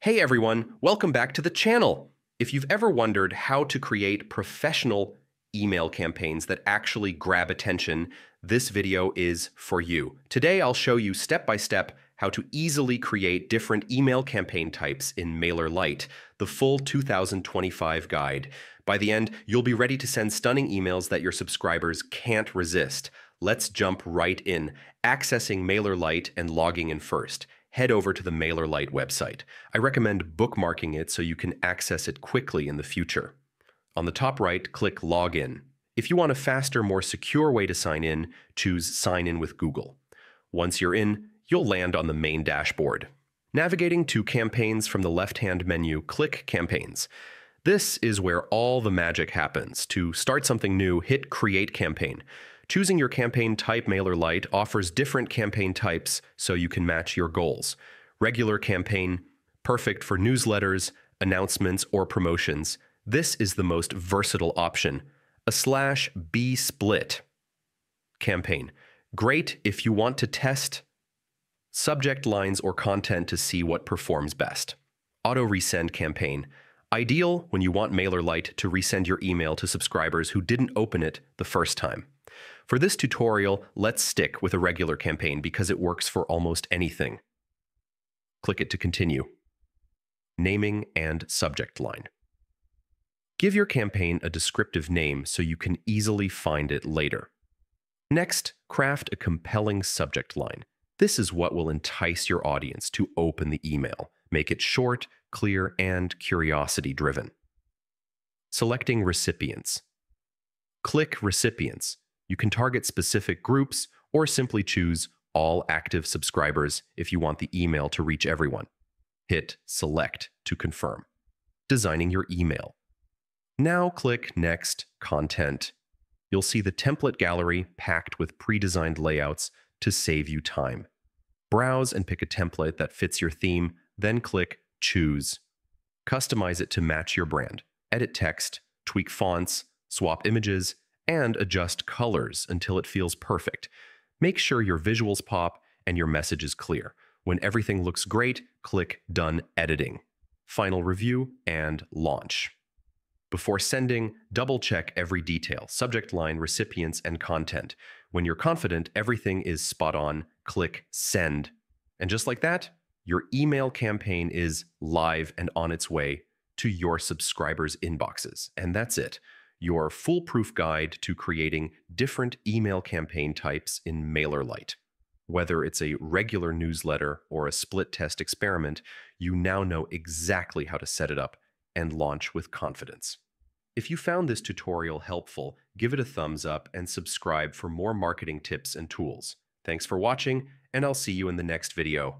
Hey everyone, welcome back to the channel. If you've ever wondered how to create professional email campaigns that actually grab attention, this video is for you. Today I'll show you step by step how to easily create different email campaign types in Mailerlite, the full 2025 guide. By the end, you'll be ready to send stunning emails that your subscribers can't resist. Let's jump right in. Accessing Mailerlite and logging in first. Head over to the Mailerlite website. I recommend bookmarking it so you can access it quickly in the future. On the top right, click Login. If you want a faster, more secure way to sign in, choose Sign in with Google. Once you're in, you'll land on the main dashboard. Navigating to Campaigns from the left-hand menu, click Campaigns. This is where all the magic happens. To start something new, hit Create Campaign. Choosing your campaign type Mailerlite offers different campaign types so you can match your goals. Regular campaign, perfect for newsletters, announcements, or promotions. This is the most versatile option. A /B split campaign. Great if you want to test subject lines or content to see what performs best. Auto resend campaign. Ideal when you want Mailerlite to resend your email to subscribers who didn't open it the first time. For this tutorial, let's stick with a regular campaign because it works for almost anything. Click it to continue. Naming and subject line. Give your campaign a descriptive name so you can easily find it later. Next, craft a compelling subject line. This is what will entice your audience to open the email. Make it short, clear, and curiosity-driven. Selecting recipients. Click Recipients. You can target specific groups or simply choose all active subscribers if you want the email to reach everyone. Hit Select to confirm. Designing your email. Now click Next, Content. You'll see the template gallery packed with pre-designed layouts to save you time. Browse and pick a template that fits your theme, then click Choose. Customize it to match your brand. Edit text, tweak fonts, swap images, and adjust colors until it feels perfect. Make sure your visuals pop and your message is clear. When everything looks great, click Done Editing. Final review and launch. Before sending, double-check every detail, subject line, recipients, and content. When you're confident everything is spot on, click Send. And just like that, your email campaign is live and on its way to your subscribers' inboxes. And that's it. Your foolproof guide to creating different email campaign types in Mailerlite. Whether it's a regular newsletter or a split test experiment, you now know exactly how to set it up and launch with confidence. If you found this tutorial helpful, give it a thumbs up and subscribe for more marketing tips and tools. Thanks for watching, and I'll see you in the next video.